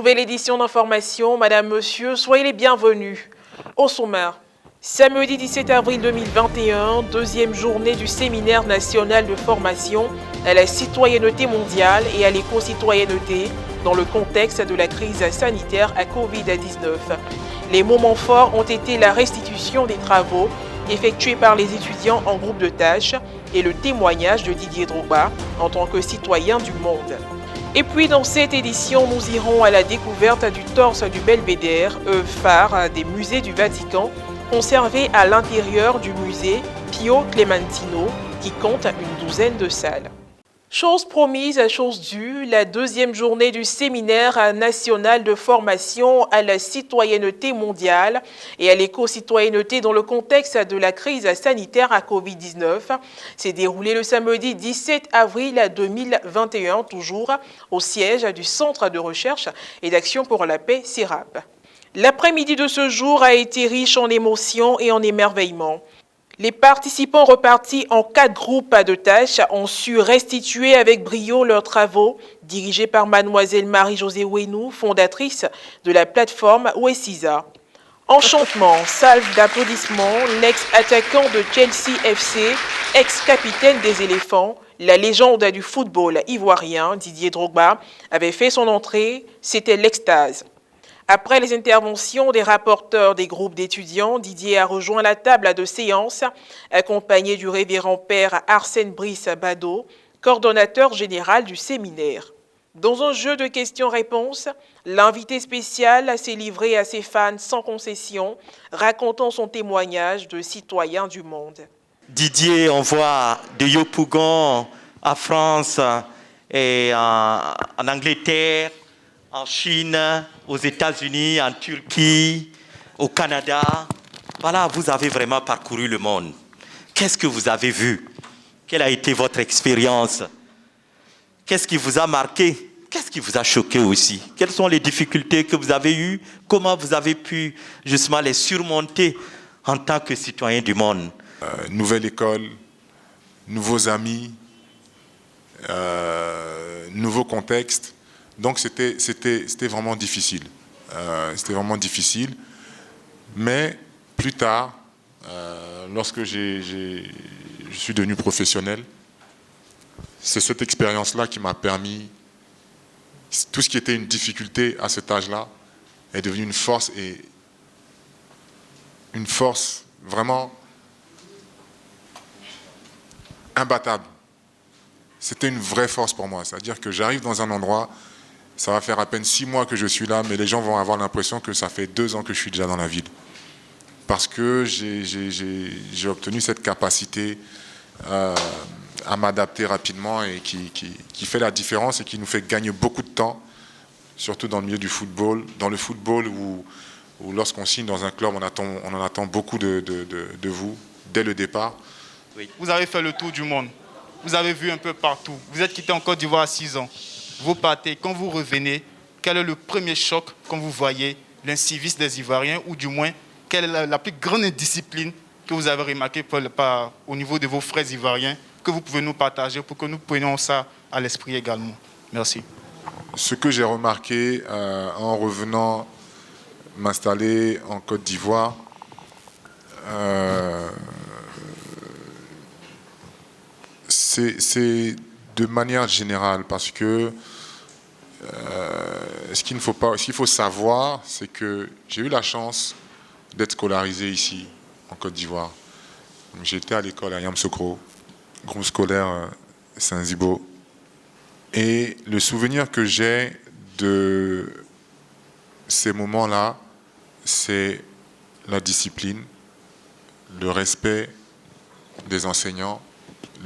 Nouvelle édition d'information, Madame, Monsieur, soyez les bienvenus. Au sommaire, samedi 17 avril 2021, deuxième journée du séminaire national de formation à la citoyenneté mondiale et à l'éco-citoyenneté dans le contexte de la crise sanitaire à Covid-19. Les moments forts ont été la restitution des travaux effectués par les étudiants en groupe de tâches et le témoignage de Didier Drogba en tant que citoyen du monde. Et puis dans cette édition, nous irons à la découverte du torse du Belvédère, œuvre phare des musées du Vatican, conservé à l'intérieur du musée Pio Clementino, qui compte une douzaine de salles. Chose promise, chose due, la deuxième journée du séminaire national de formation à la citoyenneté mondiale et à l'éco-citoyenneté dans le contexte de la crise sanitaire à Covid-19 s'est déroulée le samedi 17 avril 2021, toujours au siège du Centre de recherche et d'action pour la paix CIRAP. L'après-midi de ce jour a été riche en émotions et en émerveillements. Les participants repartis en 4 groupes de tâches ont su restituer avec brio leurs travaux, dirigés par mademoiselle Marie-Josée Ouenou, fondatrice de la plateforme Wessisa. Enchantement, salve d'applaudissements, l'ex-attaquant de Chelsea FC, ex-capitaine des éléphants, la légende du football ivoirien, Didier Drogba, avait fait son entrée, c'était l'extase. Après les interventions des rapporteurs des groupes d'étudiants, Didier a rejoint la table de séance, accompagné du révérend père Arsène Brice Bado, coordonnateur général du séminaire. Dans un jeu de questions-réponses, l'invité spécial s'est livré à ses fans sans concession, racontant son témoignage de citoyen du monde. Didier, on voit de Yopougon en France et en Angleterre, en Chine, aux États-Unis, en Turquie, au Canada. Voilà, vous avez vraiment parcouru le monde. Qu'est-ce que vous avez vu? Quelle a été votre expérience? Qu'est-ce qui vous a marqué? Qu'est-ce qui vous a choqué aussi? Quelles sont les difficultés que vous avez eues? Comment vous avez pu justement les surmonter en tant que citoyen du monde? Nouvelle école, nouveaux amis, nouveau contexte. Donc c'était vraiment difficile. C'était vraiment difficile. Mais plus tard, lorsque je suis devenu professionnel, c'est cette expérience-là qui m'a permis, tout ce qui était une difficulté à cet âge-là est devenu une force, et une force vraiment imbattable. C'était une vraie force pour moi. C'est-à-dire que j'arrive dans un endroit, ça va faire à peine 6 mois que je suis là, mais les gens vont avoir l'impression que ça fait 2 ans que je suis déjà dans la ville. Parce que j'ai obtenu cette capacité à m'adapter rapidement et qui fait la différence et qui nous fait gagner beaucoup de temps, surtout dans le milieu du football. Dans le football où lorsqu'on signe dans un club, on en attend beaucoup de vous dès le départ. Oui. Vous avez fait le tour du monde. Vous avez vu un peu partout. Vous êtes quitté en Côte d'Ivoire à 6 ans. Vous partez, quand vous revenez, quel est le premier choc quand vous voyez l'incivisme des Ivoiriens, ou du moins, quelle est la plus grande indiscipline que vous avez remarquée au niveau de vos frères ivoiriens, que vous pouvez nous partager pour que nous prenions ça à l'esprit également? Merci. Ce que j'ai remarqué en revenant m'installer en Côte d'Ivoire, c'est de manière générale, parce que ce qu'il faut savoir, c'est que j'ai eu la chance d'être scolarisé ici, en Côte d'Ivoire. J'étais à l'école à Yamoussoukro, groupe scolaire Saint-Zibo. Et le souvenir que j'ai de ces moments-là, c'est la discipline, le respect des enseignants,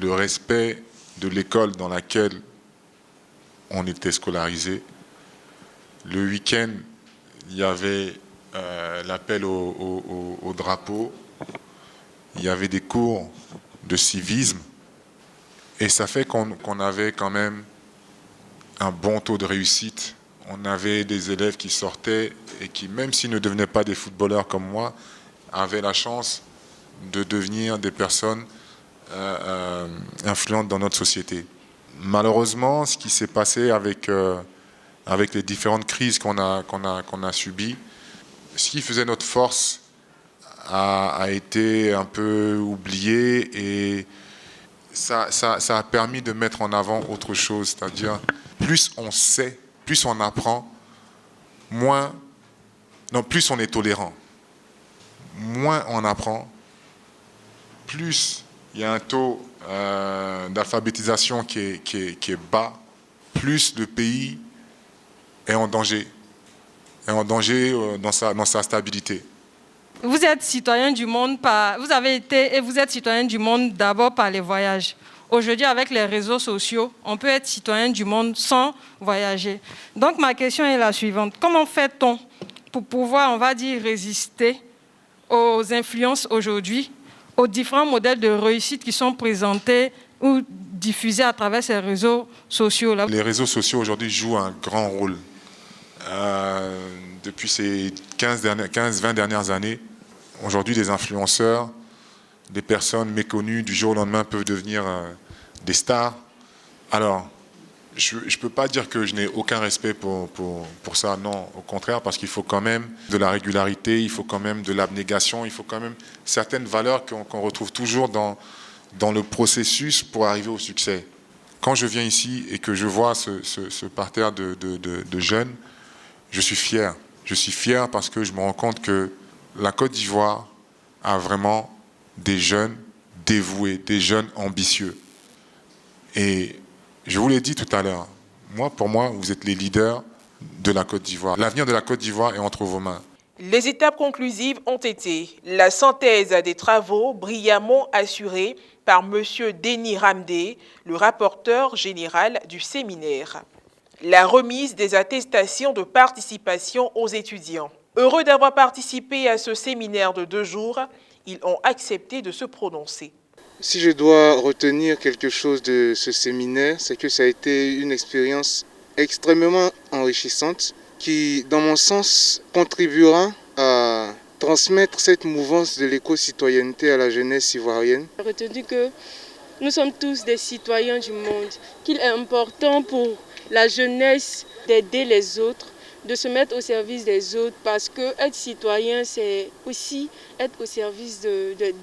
le respect de l'école dans laquelle on était scolarisé. Le week-end, il y avait l'appel au drapeau, il y avait des cours de civisme, et ça fait qu'on avait quand même un bon taux de réussite. On avait des élèves qui sortaient et qui, même s'ils ne devenaient pas des footballeurs comme moi, avaient la chance de devenir des personnes influentes dans notre société. Malheureusement, ce qui s'est passé avec avec les différentes crises qu'on a subies. Ce qui faisait notre force a été un peu oublié et ça a permis de mettre en avant autre chose, c'est-à-dire plus on sait, plus on apprend, plus on est tolérant. Moins on apprend, plus il y a un taux d'alphabétisation qui est bas, plus le pays est en danger dans sa stabilité. Vous êtes citoyen du monde vous avez été et vous êtes citoyen du monde d'abord par les voyages. Aujourd'hui, avec les réseaux sociaux, on peut être citoyen du monde sans voyager. Donc ma question est la suivante. Comment fait-on pour pouvoir, on va dire, résister aux influences aujourd'hui, aux différents modèles de réussite qui sont présentés ou diffusés à travers ces réseaux sociaux-là? Les réseaux sociaux aujourd'hui jouent un grand rôle. Depuis ces 15-20 dernières années, aujourd'hui, des influenceurs, des personnes méconnues du jour au lendemain peuvent devenir des stars. Alors, je ne peux pas dire que je n'ai aucun respect pour ça, non, au contraire, parce qu'il faut quand même de la régularité, il faut quand même de l'abnégation, il faut quand même certaines valeurs qu'on retrouve toujours dans le processus pour arriver au succès. Quand je viens ici et que je vois ce parterre de jeunes, je suis fier. Je suis fier parce que je me rends compte que la Côte d'Ivoire a vraiment des jeunes dévoués, des jeunes ambitieux. Et je vous l'ai dit tout à l'heure, pour moi, vous êtes les leaders de la Côte d'Ivoire. L'avenir de la Côte d'Ivoire est entre vos mains. Les étapes conclusives ont été la synthèse des travaux brillamment assurée par M. Denis Ramdé, le rapporteur général du séminaire. La remise des attestations de participation aux étudiants. Heureux d'avoir participé à ce séminaire de 2 jours, ils ont accepté de se prononcer. Si je dois retenir quelque chose de ce séminaire, c'est que ça a été une expérience extrêmement enrichissante qui, dans mon sens, contribuera à transmettre cette mouvance de l'éco-citoyenneté à la jeunesse ivoirienne. J'ai retenu que nous sommes tous des citoyens du monde, qu'il est important pour la jeunesse d'aider les autres, de se mettre au service des autres, parce que être citoyen, c'est aussi être au service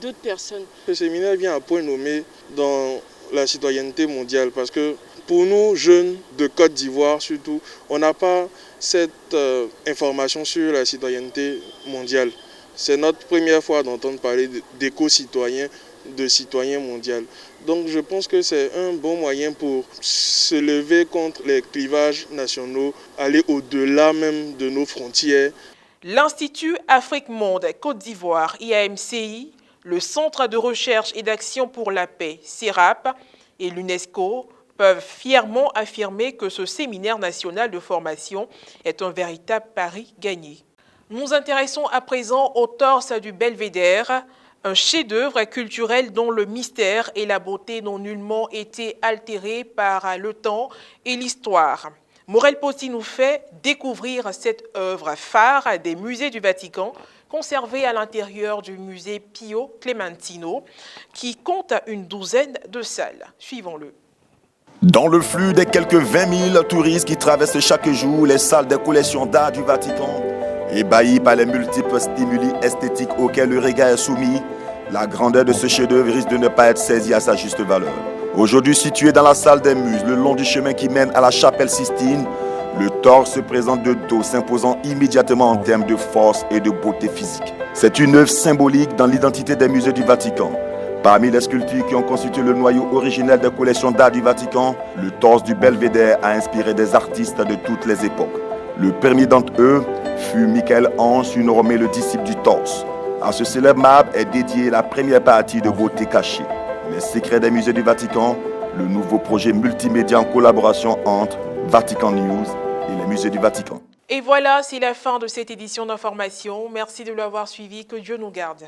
d'autres personnes. Ce séminaire vient à point nommé dans la citoyenneté mondiale, parce que pour nous, jeunes de Côte d'Ivoire surtout, on n'a pas cette information sur la citoyenneté mondiale. C'est notre première fois d'entendre parler d'éco-citoyens, de citoyens mondiaux. Donc je pense que c'est un bon moyen pour se lever contre les clivages nationaux, aller au-delà même de nos frontières. L'Institut Afrique Monde Côte d'Ivoire, IAMCI, le Centre de recherche et d'action pour la paix, CERAP, et l'UNESCO peuvent fièrement affirmer que ce séminaire national de formation est un véritable pari gagné. Nous nous intéressons à présent au torse du Belvédère, un chef-d'œuvre culturel dont le mystère et la beauté n'ont nullement été altérés par le temps et l'histoire. Morel Poti nous fait découvrir cette œuvre phare des musées du Vatican, conservée à l'intérieur du musée Pio Clementino, qui compte une douzaine de salles. Suivons-le. Dans le flux des quelques 20 000 touristes qui traversent chaque jour les salles des collections d'art du Vatican, ébahis par les multiples stimuli esthétiques auxquels le regard est soumis, la grandeur de ce chef-d'œuvre risque de ne pas être saisie à sa juste valeur. Aujourd'hui situé dans la salle des Muses, le long du chemin qui mène à la chapelle Sistine, le torse se présente de dos, s'imposant immédiatement en termes de force et de beauté physique. C'est une œuvre symbolique dans l'identité des musées du Vatican. Parmi les sculptures qui ont constitué le noyau originel des collections d'art du Vatican, le torse du Belvédère a inspiré des artistes de toutes les époques. Le premier d'entre eux fut Michel-Ange, surnommé le disciple du torse. À ce célèbre marbre est dédiée la première partie de Beauté cachée, les secrets des musées du Vatican, le nouveau projet multimédia en collaboration entre Vatican News et les musées du Vatican. Et voilà, c'est la fin de cette édition d'information. Merci de l'avoir suivi. Que Dieu nous garde.